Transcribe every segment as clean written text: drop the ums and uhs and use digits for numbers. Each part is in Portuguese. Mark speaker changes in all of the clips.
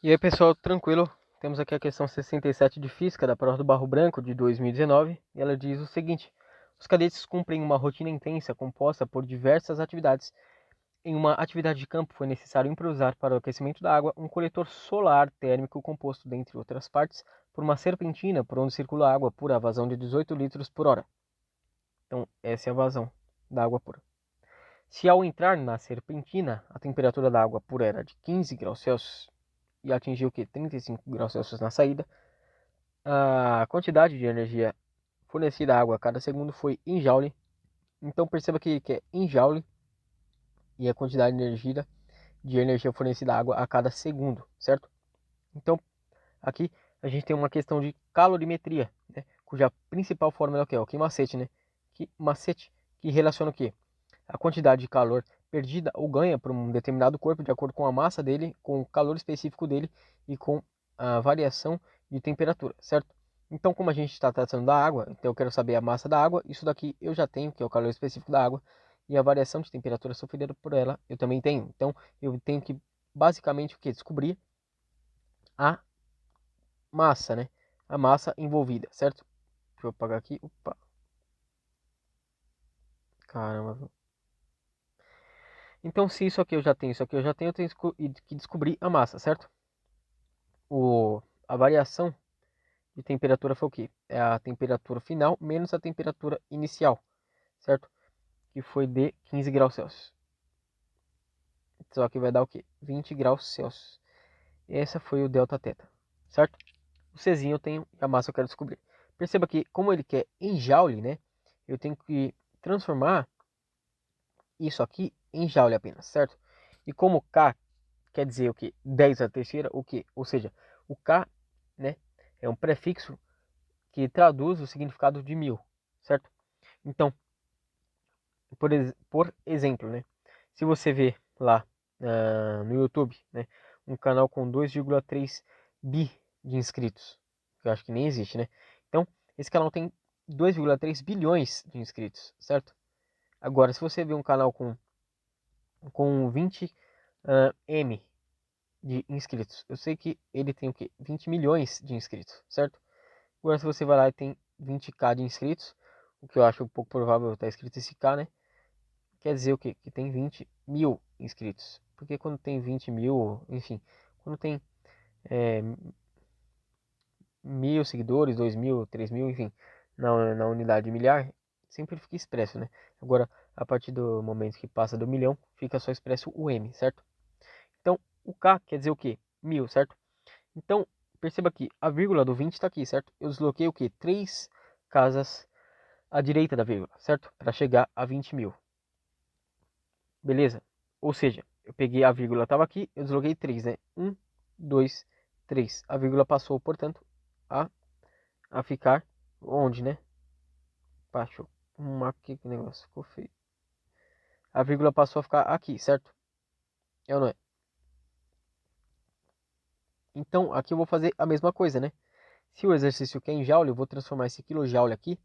Speaker 1: E aí, pessoal, tranquilo? Temos aqui a questão 67 de Física da prova do Barro Branco de 2019 e ela diz o seguinte: os cadetes cumprem uma rotina intensa composta por diversas atividades. Em uma atividade de campo foi necessário improvisar para o aquecimento da água um coletor solar térmico composto, dentre outras partes, por uma serpentina por onde circula água pura a vazão de 18 litros por hora. Então, essa é a vazão da água pura. Se ao entrar na serpentina a temperatura da água pura era de 15 graus Celsius, e atingiu o que? 35 graus Celsius na saída. A quantidade de energia fornecida à água a cada segundo foi em joule. Então perceba que é em joule e a quantidade de energia fornecida à água a cada segundo, certo? Então aqui a gente tem uma questão de calorimetria, né? Cuja principal fórmula é o que? O que macete, né? Que macete que relaciona o que? A quantidade de calor perdida ou ganha por um determinado corpo de acordo com a massa dele, com o calor específico dele e com a variação de temperatura, certo? Então, como a gente está tratando da água, então eu quero saber a massa da água, isso daqui eu já tenho, que é o calor específico da água, e a variação de temperatura sofrida por ela eu também tenho. Então, eu tenho que basicamente o que? Descobrir a massa, né? A massa envolvida, certo? Deixa eu apagar aqui. Opa, caramba. Então, se isso aqui eu já tenho, isso aqui eu já tenho, eu tenho que descobrir a massa, certo? A variação de temperatura foi o quê? É a temperatura final menos a temperatura inicial, certo? Que foi de 15 graus Celsius. Só que vai dar o quê? 20 graus Celsius. Essa foi o delta teta, certo? O Czinho eu tenho e a massa eu quero descobrir. Perceba que, como ele quer em joule, né? Eu tenho que transformar isso aqui em joule apenas, certo? E como K quer dizer o que? 10 a terceira, o que? Ou seja, o K, né, é um prefixo que traduz o significado de 1000, certo? Então, por exemplo, né, se você vê lá no YouTube, né, um canal com 2,3 bi de inscritos, que eu acho que nem existe, né? Então, esse canal tem 2,3 bilhões de inscritos, certo? Agora, se você vê um canal com 20 M de inscritos. Eu sei que ele tem o quê? 20 milhões de inscritos, certo? Agora se você vai lá e tem 20k de inscritos, o que eu acho um pouco provável tá escrito esse K, né? Quer dizer o quê? Que tem 20 mil inscritos. Porque quando tem 20 mil, enfim, quando tem é, 1000 seguidores, 2000, 3000, enfim, na unidade de milhar, sempre fica expresso, né? Agora, a partir do momento que passa do milhão, fica só expresso o M, certo? Então, o K quer dizer o quê? 1000, certo? Então, perceba que a vírgula do 20 está aqui, certo? Eu desloquei o quê? 3 casas à direita da vírgula, certo? Para chegar a 20 mil. Beleza? Ou seja, eu peguei a vírgula, estava aqui, eu desloquei 3, né? 1, 2, 3. A vírgula passou, portanto, a ficar onde, né? Deixa eu arrumar aqui que negócio ficou feio. A vírgula passou a ficar aqui, certo? É ou não é? Então, aqui eu vou fazer a mesma coisa, né? Se o exercício quer em joule, eu vou transformar esse quilojoule aqui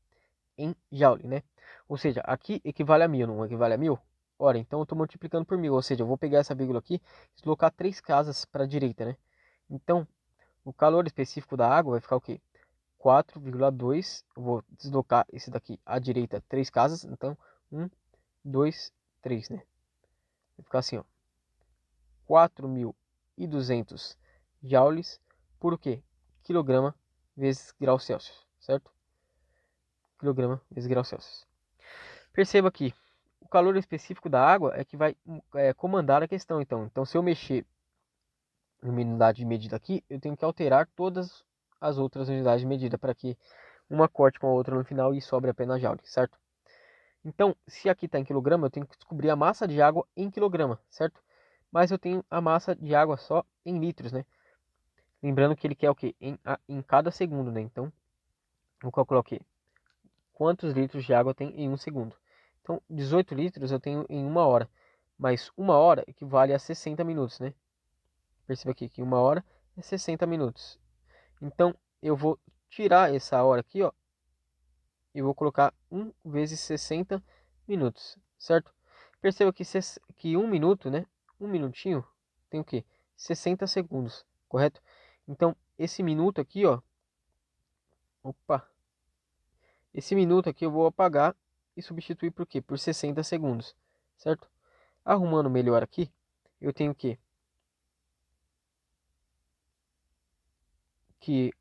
Speaker 1: em joule, né? Ou seja, aqui equivale a 1000, não equivale a 1000? Ora, então eu estou multiplicando por 1000, ou seja, eu vou pegar essa vírgula aqui e deslocar 3 casas para a direita, né? Então, o calor específico da água vai ficar o quê? 4,2, eu vou deslocar esse daqui à direita 3 casas, então 1, 2, 3, né? Vai ficar assim, ó, 4.200 joules por o quê? Quilograma vezes grau Celsius, certo? Quilograma vezes grau Celsius. Perceba que o calor específico da água é que vai comandar a questão, então. Então, se eu mexer em uma unidade de medida aqui, eu tenho que alterar todas as outras unidades de medida para que uma corte com a outra no final e sobre apenas joule, certo? Então, se aqui está em quilograma, eu tenho que descobrir a massa de água em quilograma, certo? Mas eu tenho a massa de água só em litros, né? Lembrando que ele quer o quê? Em cada segundo, né? Então, vou calcular o quê? Quantos litros de água tem em um segundo? Então, 18 litros eu tenho em uma hora. Mas uma hora equivale a 60 minutos, né? Perceba aqui que uma hora é 60 minutos. Então, eu vou tirar essa hora aqui, ó. E vou colocar 1 vezes 60 minutos, certo? Perceba que um minuto, né? Um minutinho tem o quê? 60 segundos. correto? Então, esse minuto aqui, ó, esse minuto aqui eu vou apagar e substituir por quê? Por 60 segundos, certo? Arrumando melhor aqui, eu tenho que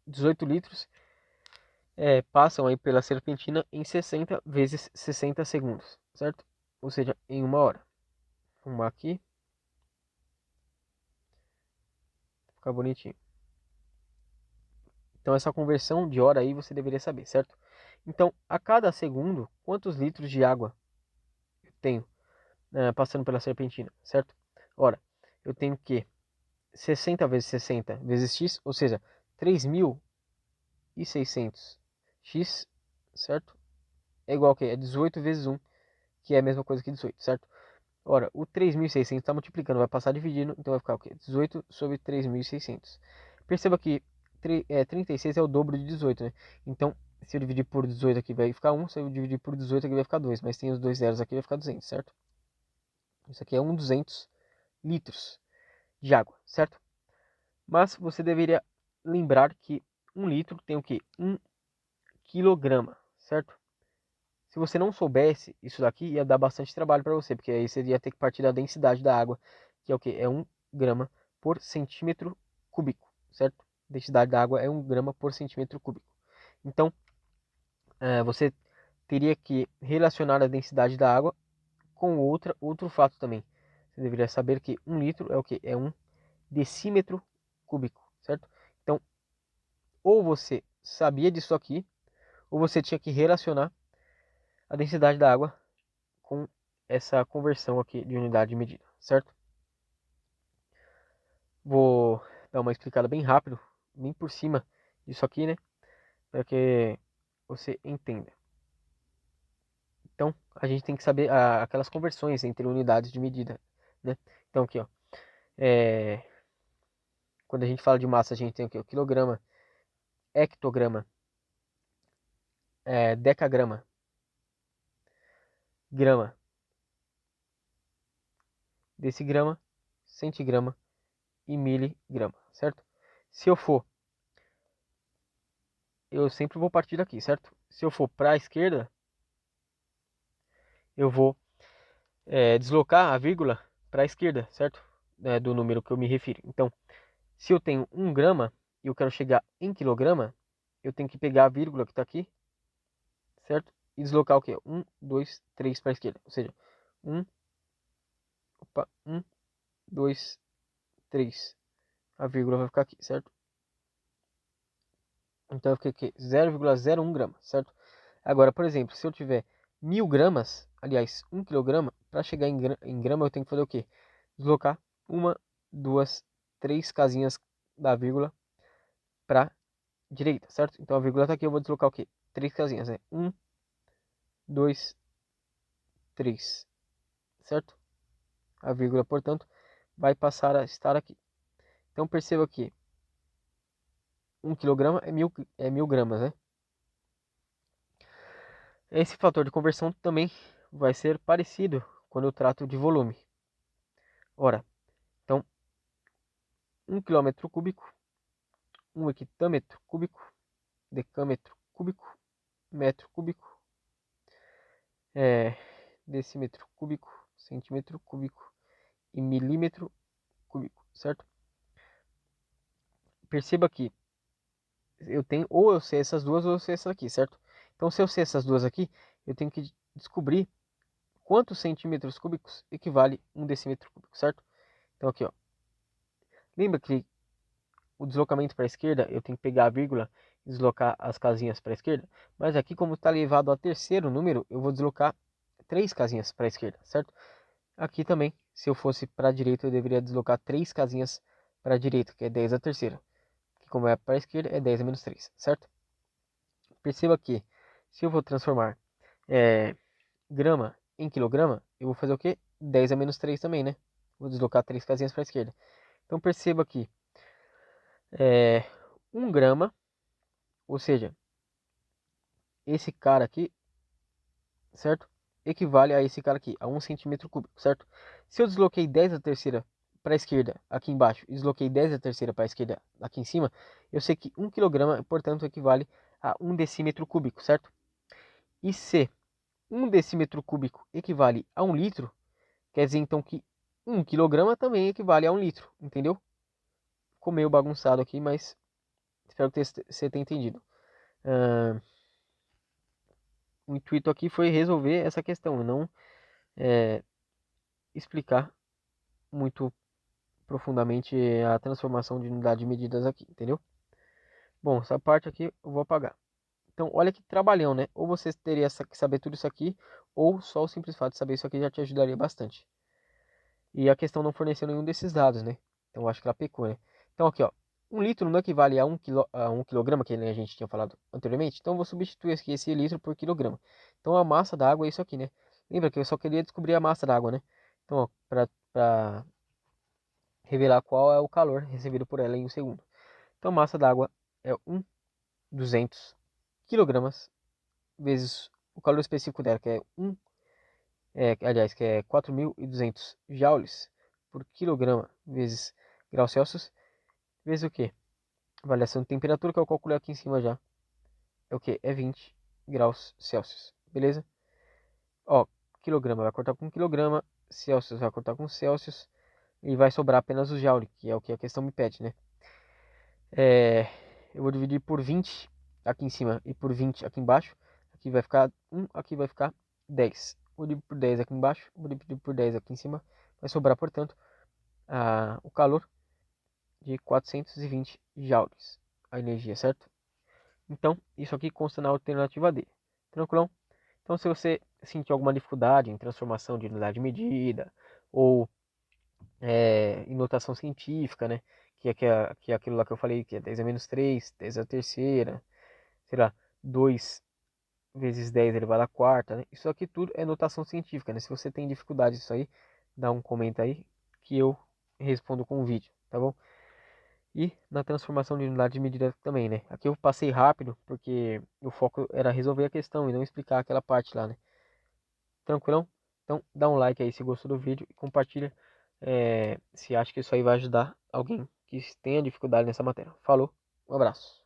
Speaker 1: 18 litros passam aí pela serpentina em 60 vezes 60 segundos, certo? Ou seja, em 1 hora. Vamos arrumar aqui, ficar bonitinho. Então essa conversão de hora aí você deveria saber, certo? Então, a cada segundo, quantos litros de água eu tenho passando pela serpentina, certo? Ora, eu tenho que 60 vezes 60 vezes x, ou seja, 3.600 x, certo? É igual a quê? É 18 vezes 1, que é a mesma coisa que 18, certo? Ora, o 3.600 está multiplicando, vai passar dividindo, então vai ficar o quê? 18 sobre 3.600. Perceba que 36 é o dobro de 18, né? Então, se eu dividir por 18 aqui vai ficar 1, se eu dividir por 18 aqui vai ficar 2, mas tem os dois zeros aqui vai ficar 200, certo? Isso aqui é 200 litros de água, certo? Mas você deveria lembrar que 1 litro tem o quê? 1 quilograma, certo? Se você não soubesse isso daqui, ia dar bastante trabalho para você, porque aí você ia ter que partir da densidade da água, que é o quê? É 1 grama por centímetro cúbico, certo? A densidade da água é 1 grama por centímetro cúbico. Então, você teria que relacionar a densidade da água com outro fato também. Você deveria saber que 1 litro é o quê? É 1 decímetro cúbico, certo? Então, ou você sabia disso aqui, ou você tinha que relacionar a densidade da água com essa conversão aqui de unidade de medida, certo? Vou dar uma explicada bem rápido, bem por cima disso aqui, né? Para que você entenda. Então, a gente tem que saber aquelas conversões entre unidades de medida, né? Então, aqui, ó, quando a gente fala de massa, a gente tem aqui o quilograma, hectograma, decagrama, grama, decigrama, centigrama e miligrama, certo? Se eu for, eu sempre vou partir daqui, certo? Se eu for para a esquerda, eu vou deslocar a vírgula para a esquerda, certo? Do número que eu me refiro. Então, se eu tenho 1 grama e eu quero chegar em quilograma, eu tenho que pegar a vírgula que está aqui, certo? E deslocar o quê? 1, 2, 3 para a esquerda. Ou seja, 1, 1, 2, 3. A vírgula vai ficar aqui, certo? Então eu fiquei aqui 0,01 grama, certo? Agora, por exemplo, se eu tiver 1.000 gramas, aliás, 1 quilograma, para chegar em grama eu tenho que fazer o quê? Deslocar 1, 2, 3 casinhas da vírgula para direita, certo? Então a vírgula está aqui, eu vou deslocar o quê? 3 casinhas, né? 1, 2, 3, certo? A vírgula, portanto, vai passar a estar aqui. Então perceba que 1 quilograma é mil gramas, né? Esse fator de conversão também vai ser parecido quando eu trato de volume. Ora, então, 1 km3, 1 hectômetro cúbico, decâmetro cúbico, metro cúbico, decímetro cúbico, centímetro cúbico e milímetro cúbico, certo? Perceba que eu tenho, ou eu sei essas duas ou eu sei essa aqui, certo? Então, se eu sei essas duas aqui, eu tenho que descobrir quantos centímetros cúbicos equivale 1 decímetro cúbico, certo? Então, aqui, ó. Lembra que o deslocamento para a esquerda, eu tenho que pegar a vírgula e deslocar as casinhas para a esquerda? Mas aqui, como está elevado a terceiro número, eu vou deslocar 3 casinhas para a esquerda, certo? Aqui também, se eu fosse para a direita, eu deveria deslocar 3 casinhas para a direita, que é 10 a terceira. Que como é para a esquerda, é 10 a menos 3, certo? Perceba que, se eu vou transformar grama em quilograma, eu vou fazer o quê? 10 a menos 3 também, né? Vou deslocar 3 casinhas para a esquerda. Então perceba que 1 grama, ou seja, esse cara aqui, certo? Equivale a esse cara aqui, a 1 centímetro cúbico, certo? Se eu desloquei 10 a terceira para a esquerda aqui embaixo e desloquei 10 da terceira para a esquerda aqui em cima, eu sei que 1 kg, portanto, equivale a 1 decímetro cúbico, certo? E se 1 decímetro cúbico equivale a 1 litro, quer dizer então que 1 kg também equivale a 1 litro, entendeu? Ficou meio bagunçado aqui, mas espero que você tenha entendido. O intuito aqui foi resolver essa questão, não explicar muito profundamente a transformação de unidade de medidas aqui, entendeu? Bom, essa parte aqui eu vou apagar. Então, olha que trabalhão, né? Ou você teria que saber tudo isso aqui, ou só o simples fato de saber isso aqui já te ajudaria bastante. E a questão não forneceu nenhum desses dados, né? Então, eu acho que ela pecou, né? Então, aqui, ó. 1 litro não equivale a 1 quilograma, que a gente tinha falado anteriormente. Então, eu vou substituir aqui esse litro por quilograma. Então, a massa da água é isso aqui, né? Lembra que eu só queria descobrir a massa da água, né? Então, ó, para revelar qual é o calor recebido por ela em um segundo. Então, a massa da água é 1.200 quilogramas vezes o calor específico dela, que é aliás, que é 4.200 joules por quilograma vezes graus Celsius, vezes o quê? Variação de temperatura, que eu calculei aqui em cima já. É o quê? É 20 graus Celsius, beleza? Ó, quilograma vai cortar com quilograma, Celsius vai cortar com Celsius, e vai sobrar apenas o joule, que é o que a questão me pede, né? Eu vou dividir por 20 aqui em cima e por 20 aqui embaixo. Aqui vai ficar 1, aqui vai ficar 10. Vou dividir por 10 aqui embaixo, vou dividir por 10 aqui em cima. Vai sobrar, portanto, o calor de 420 joules, a energia, certo? Então, isso aqui consta na alternativa D. Tranquilão? Então, se você sentir alguma dificuldade em transformação de unidade de medida, ou em notação científica, né? Que é aquilo lá que eu falei, que é 10 a menos 3, 10 a terceira, sei lá, 2 vezes 10 elevado à quarta, né? Isso aqui tudo é notação científica, né? Se você tem dificuldade disso aí, dá um comenta aí que eu respondo com um vídeo, tá bom? E na transformação de unidade de medida também, né? Aqui eu passei rápido porque o foco era resolver a questão e não explicar aquela parte lá, né? Tranquilão? Então dá um like aí se gostou do vídeo e compartilha se acha que isso aí vai ajudar alguém que tenha dificuldade nessa matéria. Falou, um abraço.